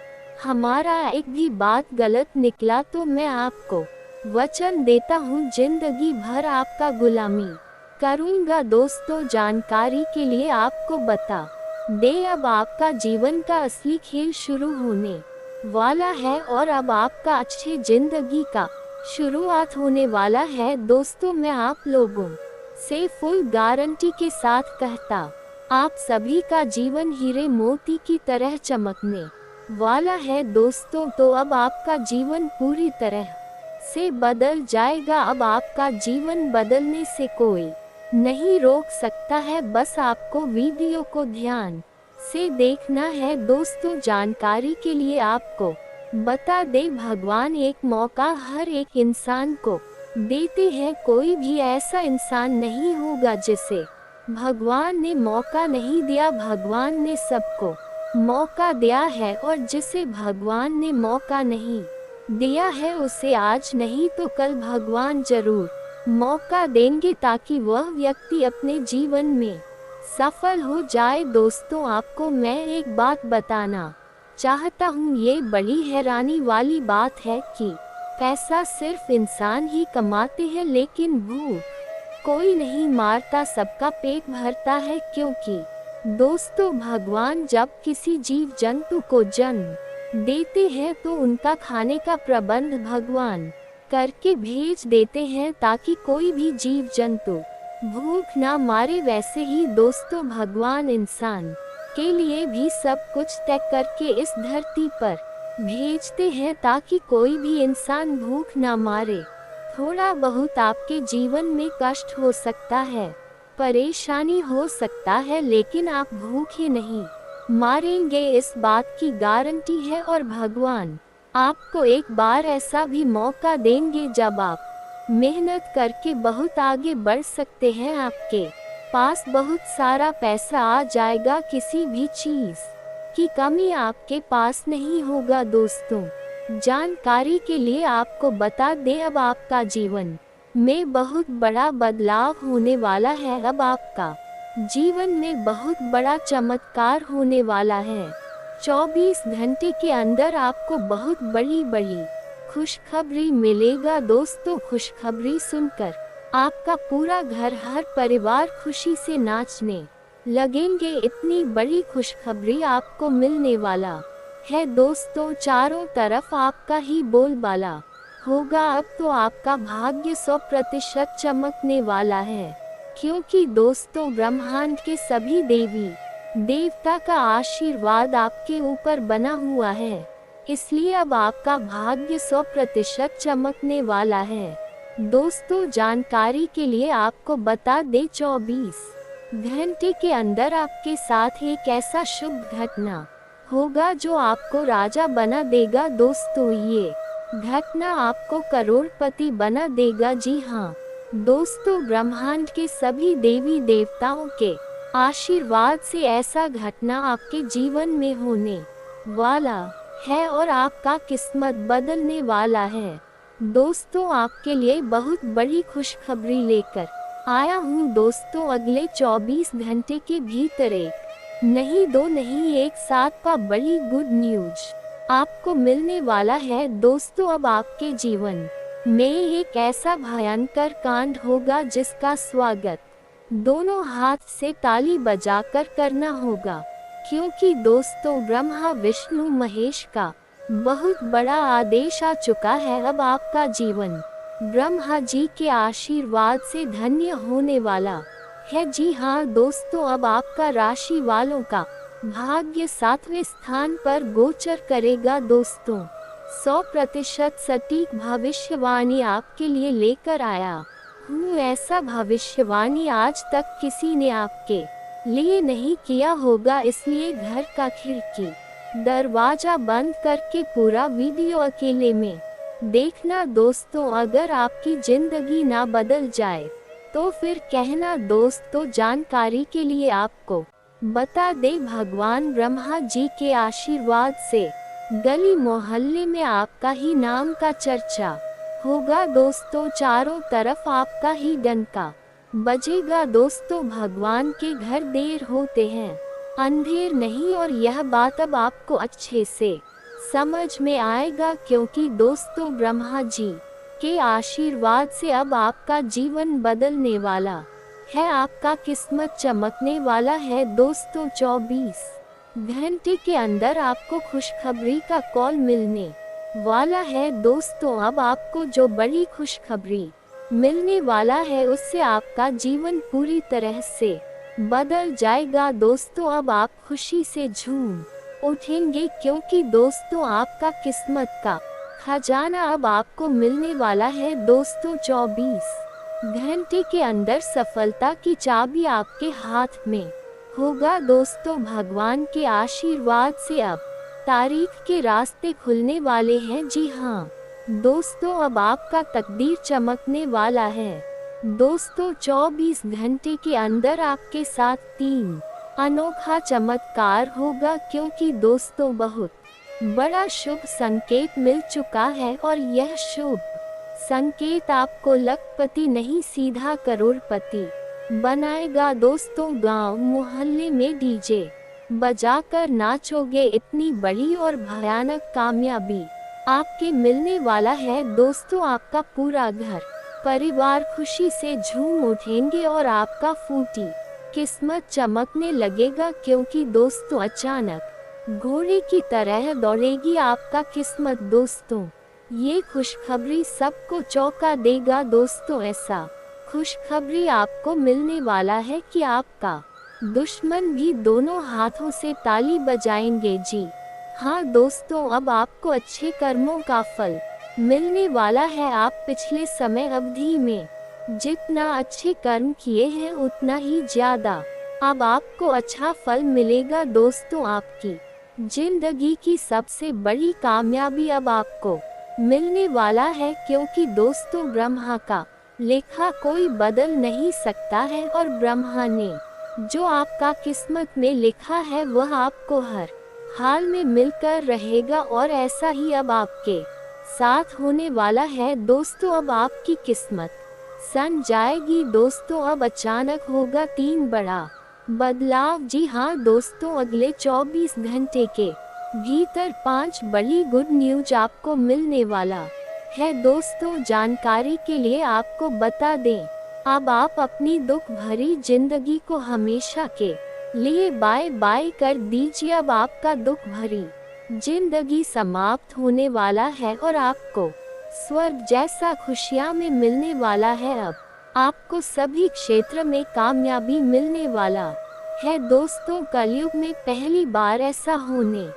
हमारा एक भी बात गलत निकला तो मैं आपको वचन देता हूँ जिंदगी भर आपका गुलामी करूँगा। दोस्तों, जानकारी के लिए आपको बता दे, अब आपका जीवन का असली खेल शुरू होने वाला है और अब आपका अच्छे जिंदगी का शुरुआत होने वाला है। दोस्तों, मैं आप लोगों से फुल गारंटी के साथ कहता, आप सभी का जीवन हीरे मोती की तरह चमकने वाला है। दोस्तों, तो अब आपका जीवन पूरी तरह से बदल जाएगा। अब आपका जीवन बदलने से कोई नहीं रोक सकता है। बस आपको वीडियो को ध्यान से देखना है। दोस्तों, जानकारी के लिए आपको बता दे, भगवान एक मौका हर एक इंसान को देते हैं। कोई भी ऐसा इंसान नहीं होगा जिसे भगवान ने मौका नहीं दिया। भगवान ने सबको मौका दिया है और जिसे भगवान ने मौका नहीं दिया है उसे आज नहीं तो कल भगवान जरूर मौका देंगे, ताकि वह व्यक्ति अपने जीवन में सफल हो जाए। दोस्तों, आपको मैं एक बात बताना चाहता हूँ, ये बड़ी हैरानी वाली बात है कि पैसा सिर्फ इंसान ही कमाते हैं, लेकिन भूख कोई नहीं मारता, सबका पेट भरता है। क्योंकि दोस्तों, भगवान जब किसी जीव जंतु को जन्म देते हैं तो उनका खाने का प्रबंध भगवान करके भेज देते हैं, ताकि कोई भी जीव जंतु भूख ना मारे। वैसे ही दोस्तों, भगवान इंसान के लिए भी सब कुछ तय करके इस धरती पर भेजते हैं, ताकि कोई भी इंसान भूख ना मारे। थोड़ा बहुत आपके जीवन में कष्ट हो सकता है, परेशानी हो सकता है, लेकिन आप भूखे नहीं मारेंगे, इस बात की गारंटी है। और भगवान आपको एक बार ऐसा भी मौका देंगे जब आप मेहनत करके बहुत आगे बढ़ सकते हैं। आपके पास बहुत सारा पैसा आ जाएगा, किसी भी चीज की कमी आपके पास नहीं होगा। दोस्तों, जानकारी के लिए आपको बता दें, अब आपका जीवन में बहुत बड़ा बदलाव होने वाला है। अब आपका जीवन में बहुत बड़ा चमत्कार होने वाला है। 24 घंटे के अंदर आपको बहुत बड़ी खुशखबरी मिलेगा। दोस्तों, खुशखबरी सुनकर आपका पूरा घर, हर परिवार खुशी से नाचने लगेंगे। इतनी बड़ी खुशखबरी आपको मिलने वाला है। दोस्तों, चारों तरफ आपका ही बोलबाला होगा। अब तो आपका भाग्य 100% चमकने वाला है, क्योंकि दोस्तों, ब्रह्मांड के सभी देवी देवता का आशीर्वाद आपके ऊपर बना हुआ है। इसलिए अब आपका भाग्य 100% चमकने वाला है। दोस्तों, जानकारी के लिए आपको बता दें, 24 घंटे के अंदर आपके साथ एक ऐसा शुभ घटना होगा जो आपको राजा बना देगा। दोस्तों ये घटना आपको करोड़पति बना देगा। जी हाँ दोस्तों, ब्रह्मांड के सभी देवी देवताओं के आशीर्वाद से ऐसा घटना आपके जीवन में होने वाला है और आपका किस्मत बदलने वाला है। दोस्तों आपके लिए बहुत बड़ी खुशखबरी लेकर आया हूँ। दोस्तों अगले 24 घंटे के भीतर एक नहीं दो नहीं एक साथ का बड़ी गुड न्यूज आपको मिलने वाला है। दोस्तों अब आपके जीवन में एक ऐसा भयंकर कांड होगा जिसका स्वागत दोनों हाथ से ताली बजाकर करना होगा, क्योंकि दोस्तों ब्रह्मा विष्णु महेश का बहुत बड़ा आदेश आ चुका है। अब आपका जीवन ब्रह्मा जी के आशीर्वाद से धन्य होने वाला है। जी हाँ दोस्तों, अब आपका राशि वालों का भाग्य 7वें स्थान पर गोचर करेगा। दोस्तों 100% सटीक भविष्यवाणी आपके लिए लेकर आया हूँ। ऐसा भविष्यवाणी आज तक किसी ने आपके लिए नहीं किया होगा, इसलिए घर का खिड़की दरवाजा बंद करके पूरा वीडियो अकेले में देखना। दोस्तों अगर आपकी जिंदगी ना बदल जाए तो फिर कहना। दोस्तों जानकारी के लिए आपको बता दे, भगवान ब्रह्मा जी के आशीर्वाद से गली मोहल्ले में आपका ही नाम का चर्चा होगा। दोस्तों चारों तरफ आपका ही डंका बजेगा। दोस्तों भगवान के घर देर होते हैं अंधेर नहीं, और यह बात अब आपको अच्छे से समझ में आएगा, क्योंकि दोस्तों ब्रह्मा जी के आशीर्वाद से अब आपका जीवन बदलने वाला है, आपका किस्मत चमकने वाला है। दोस्तों 24 घंटे के अंदर आपको खुशखबरी का कॉल मिलने वाला है। दोस्तों अब आपको जो बड़ी खुशखबरी मिलने वाला है उससे आपका जीवन पूरी तरह से बदल जाएगा। दोस्तों अब आप खुशी से झूम उठेंगे, क्योंकि दोस्तों आपका किस्मत का खजाना अब आपको मिलने वाला है। दोस्तों 24 घंटे के अंदर सफलता की चाबी आपके हाथ में होगा। दोस्तों भगवान के आशीर्वाद से अब तारीख के रास्ते खुलने वाले हैं। जी हाँ दोस्तों, अब आपका तकदीर चमकने वाला है। दोस्तों 24 घंटे के अंदर आपके साथ 3 अनोखा चमत्कार होगा, क्योंकि दोस्तों बहुत बड़ा शुभ संकेत मिल चुका है, और यह शुभ संकेत आपको लखपति नहीं सीधा करोड़पति बनाएगा। दोस्तों गांव मोहल्ले में डीजे बजाकर नाचोगे, इतनी बड़ी और भयानक कामयाबी आपके मिलने वाला है। दोस्तों आपका पूरा घर परिवार खुशी से झूम उठेंगे और आपका फूटी किस्मत चमकने लगेगा, क्योंकि दोस्तों अचानक घोड़े की तरह दौड़ेगी आपका किस्मत। दोस्तों ये खुशखबरी सबको चौंका देगा। दोस्तों ऐसा खुशखबरी आपको मिलने वाला है कि आपका दुश्मन भी दोनों हाथों से ताली बजाएंगे। जी हाँ दोस्तों, अब आपको अच्छे कर्मों का फल मिलने वाला है। आप पिछले समय अवधि में जितना अच्छे कर्म किए हैं उतना ही ज्यादा अब आपको अच्छा फल मिलेगा। दोस्तों आपकी जिंदगी की सबसे बड़ी कामयाबी अब आपको मिलने वाला है, क्योंकि दोस्तों ब्रह्मा का लेखा कोई बदल नहीं सकता है, और ब्रह्मा ने जो आपका किस्मत में लिखा है वह आपको हर हाल में मिलकर रहेगा, और ऐसा ही अब आपके साथ होने वाला है। दोस्तों अब आपकी किस्मत सन जाएगी। दोस्तों अब अचानक होगा 3 बड़ा बदलाव। जी हाँ दोस्तों, अगले 24 घंटे के भीतर 5 बड़ी गुड न्यूज आपको मिलने वाला है। दोस्तों जानकारी के लिए आपको बता दें, अब आप अपनी दुख भरी जिंदगी को हमेशा के लिए बाय बाय कर दीजिए। अब आपका दुख भरी जिंदगी समाप्त होने वाला है और आपको स्वर्ग जैसा खुशियां में मिलने वाला है। अब आपको सभी क्षेत्र में कामयाबी मिलने वाला है। दोस्तों कलयुग में पहली बार ऐसा होने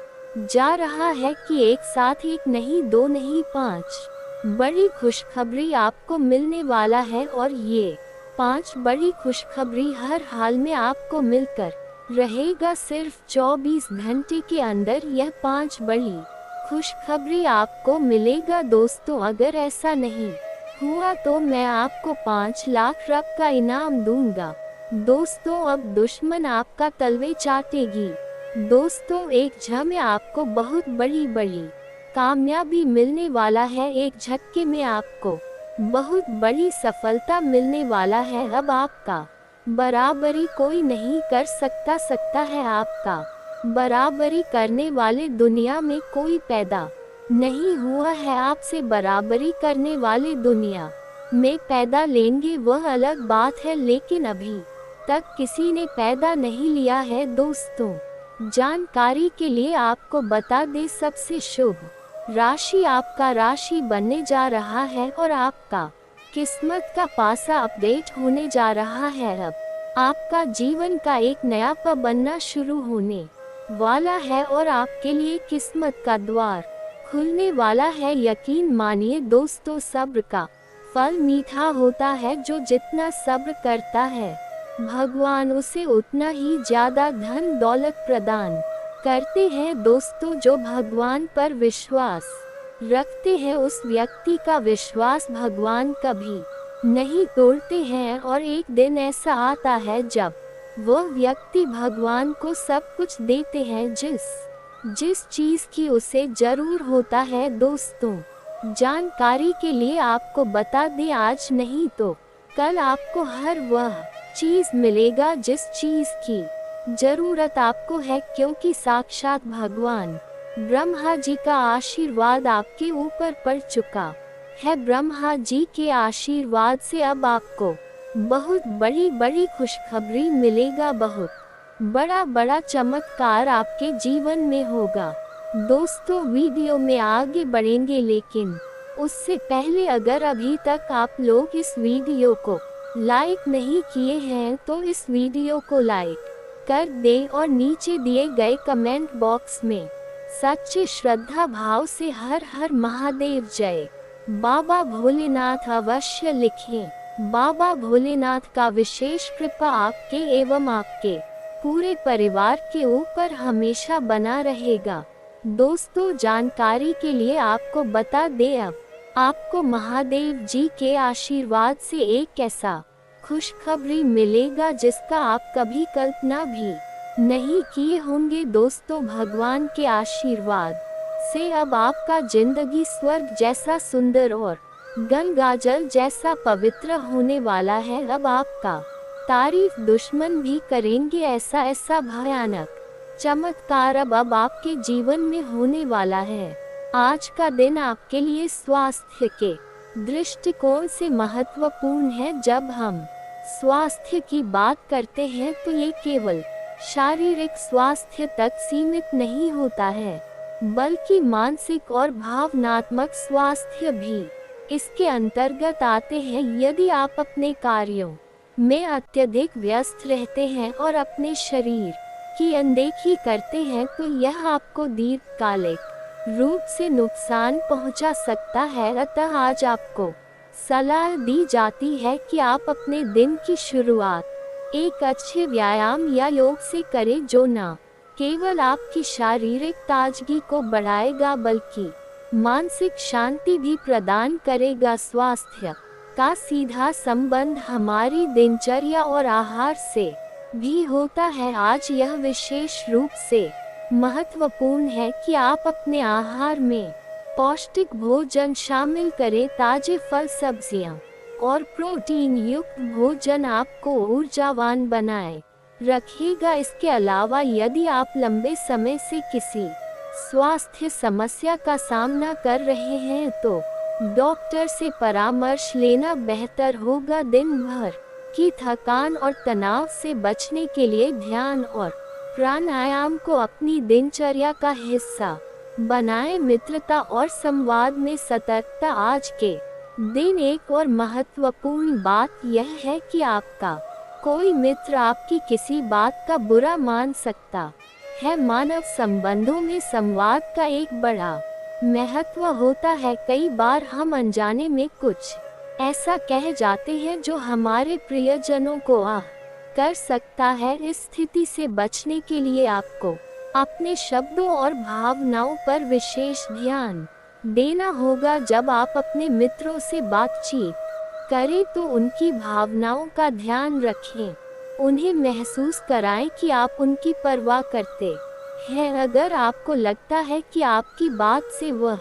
जा रहा है कि एक साथ 1 नहीं 2 नहीं 5 बड़ी खुशखबरी आपको मिलने वाला है, और ये 5 बड़ी खुशखबरी हर हाल में आपको मिलकर रहेगा सिर्फ 24 घंटे के अंदर यह 5 बड़ी खुशखबरी आपको मिलेगा दोस्तों। अगर ऐसा नहीं हुआ तो मैं आपको 5 लाख रुपए का इनाम दूंगा। दोस्तों अब दुश्मन आपका तलवे चाटेगी। दोस्तों एक झटके आपको बहुत बड़ी कामयाबी मिलने वाला है। एक झटके में आपको बहुत बड़ी सफलता मिलने वाला है। अब आपका बराबरी कोई नहीं कर सकता है। आपका बराबरी करने वाले दुनिया में कोई पैदा नहीं हुआ है। आपसे बराबरी करने वाले दुनिया में पैदा लेंगे वह अलग बात है, लेकिन अभी तक किसी ने पैदा नहीं लिया है। दोस्तों जानकारी के लिए आपको बता दें, सबसे शुभ राशि आपका राशि बनने जा रहा है और आपका किस्मत का पासा अपडेट होने जा रहा है। अब आपका जीवन का एक नया पा बनना शुरू होने वाला है और आपके लिए किस्मत का द्वार खुलने वाला है। यकीन मानिए दोस्तों, सब्र का फल मीठा होता है। जो जितना सब्र करता है भगवान उसे उतना ही ज्यादा धन दौलत प्रदान करते हैं। दोस्तों जो भगवान पर विश्वास रखते हैं उस व्यक्ति का विश्वास भगवान कभी नहीं तोड़ते हैं। और एक दिन ऐसा आता है जब वह व्यक्ति भगवान को सब कुछ देते हैं जिस चीज की उसे जरूर होता है। दोस्तों जानकारी के लिए आपको बता दें, आज नहीं तो कल आपको हर वह चीज मिलेगा जिस चीज की जरूरत आपको है, क्योंकि साक्षात भगवान ब्रह्मा जी का आशीर्वाद आपके ऊपर पड़ चुका है। ब्रह्मा जी के आशीर्वाद से अब आपको बहुत बड़ी खुशखबरी मिलेगा। बहुत बड़ा चमत्कार आपके जीवन में होगा। दोस्तों वीडियो में आगे बढ़ेंगे, लेकिन उससे पहले अगर अभी तक आप लोग इस वीडियो को लाइक नहीं किए हैं तो इस वीडियो को लाइक कर दें और नीचे दिए गए कमेंट बॉक्स में सच्चे श्रद्धा भाव से हर हर महादेव जय बाबा भोलेनाथ अवश्य लिखें। बाबा भोलेनाथ का विशेष कृपा आपके एवं आपके पूरे परिवार के ऊपर हमेशा बना रहेगा। दोस्तों जानकारी के लिए आपको बता दें, अब आपको महादेव जी के आशीर्वाद से एक ऐसा खुशखबरी मिलेगा जिसका आप कभी कल्पना भी नहीं किए होंगे। दोस्तों भगवान के आशीर्वाद से अब आपका जिंदगी स्वर्ग जैसा सुंदर और गंगाजल जैसा पवित्र होने वाला है। अब आपका तारीफ दुश्मन भी करेंगे। ऐसा भयानक चमत्कार अब आपके जीवन में होने वाला है। आज का दिन आपके लिए स्वास्थ्य के दृष्टिकोण से महत्वपूर्ण है। जब हम स्वास्थ्य की बात करते हैं तो ये केवल शारीरिक स्वास्थ्य तक सीमित नहीं होता है, बल्कि मानसिक और भावनात्मक स्वास्थ्य भी इसके अंतर्गत आते हैं। यदि आप अपने कार्यों में अत्यधिक व्यस्त रहते हैं और अपने शरीर की अनदेखी करते हैं तो यह आपको दीर्घकालिक रूप से नुकसान पहुंचा सकता है। अतः आज आपको सलाह दी जाती है कि आप अपने दिन की शुरुआत एक अच्छे व्यायाम या योग से करें, जो न केवल आपकी शारीरिक ताजगी को बढ़ाएगा बल्कि मानसिक शांति भी प्रदान करेगा। स्वास्थ्य का सीधा संबंध हमारी दिनचर्या और आहार से भी होता है। आज यह विशेष रूप से महत्वपूर्ण है कि आप अपने आहार में पौष्टिक भोजन शामिल करें। ताजे फल सब्जियां और प्रोटीन युक्त भोजन आपको ऊर्जावान बनाए रखेगा। इसके अलावा यदि आप लंबे समय से किसी स्वास्थ्य समस्या का सामना कर रहे हैं तो डॉक्टर से परामर्श लेना बेहतर होगा। दिन भर की थकान और तनाव से बचने के लिए ध्यान और प्राणायाम को अपनी दिनचर्या का हिस्सा बनाएं। मित्रता और संवाद में सतर्कता। आज के दिन एक और महत्वपूर्ण बात यह है कि आपका कोई मित्र आपकी किसी बात का बुरा मान सकता है। मानव संबंधों में संवाद का एक बड़ा महत्व होता है। कई बार हम अनजाने में कुछ ऐसा कह जाते हैं जो हमारे प्रियजनों को कर सकता है। इस स्थिति से बचने के लिए आपको अपने शब्दों और भावनाओं पर विशेष ध्यान देना होगा। जब आप अपने मित्रों से बातचीत करें तो उनकी भावनाओं का ध्यान रखें, उन्हें महसूस कराएं कि आप उनकी परवाह करते हैं। अगर आपको लगता है कि आपकी बात से वह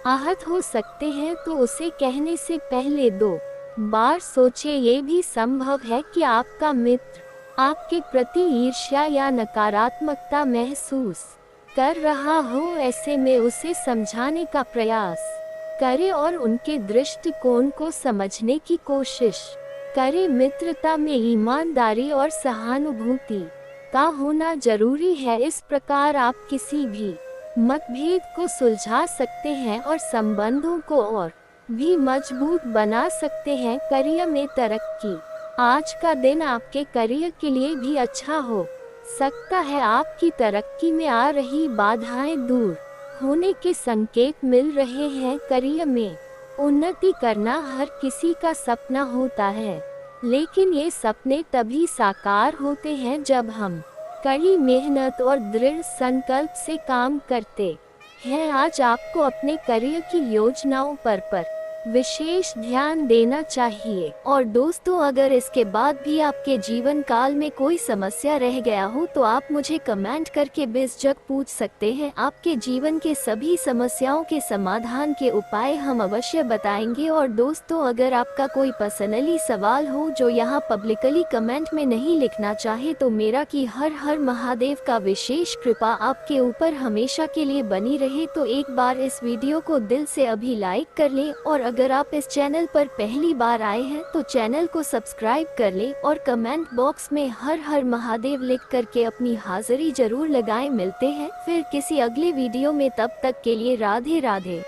आहत हो सकते हैं तो उसे कहने से पहले 2 बार सोचें। ये भी संभव है कि आपका मित्र आपके प्रति ईर्ष्या या नकारात्मकता महसूस कर रहा हो। ऐसे में उसे समझाने का प्रयास करें और उनके दृष्टिकोण को समझने की कोशिश करें। मित्रता में ईमानदारी और सहानुभूति का होना जरूरी है। इस प्रकार आप किसी भी मतभेद को सुलझा सकते हैं और संबंधों को और भी मजबूत बना सकते हैं। करियर में तरक्की। आज का दिन आपके करियर के लिए भी अच्छा हो सकता है। आपकी तरक्की में आ रही बाधाएं दूर होने के संकेत मिल रहे हैं। करियर में उन्नति करना हर किसी का सपना होता है, लेकिन ये सपने तभी साकार होते हैं जब हम कड़ी मेहनत और दृढ़ संकल्प से काम करते हैं। आज आपको अपने करियर की योजनाओं पर विशेष ध्यान देना चाहिए। और दोस्तों, अगर इसके बाद भी आपके जीवन काल में कोई समस्या रह गया हो तो आप मुझे कमेंट करके बेझिझक पूछ सकते हैं। आपके जीवन के सभी समस्याओं के समाधान के उपाय हम अवश्य बताएंगे। और दोस्तों, अगर आपका कोई पर्सनली सवाल हो जो यहाँ पब्लिकली कमेंट में नहीं लिखना चाहे तो मेरा कि हर हर महादेव का विशेष कृपा आपके ऊपर हमेशा के लिए बनी रहे। तो एक बार इस वीडियो को दिल से अभी लाइक कर लें, और अगर आप इस चैनल पर पहली बार आए हैं तो चैनल को सब्सक्राइब कर लें और कमेंट बॉक्स में हर हर महादेव लिख करके अपनी हाजिरी जरूर लगाएं। मिलते हैं फिर किसी अगले वीडियो में, तब तक के लिए राधे राधे।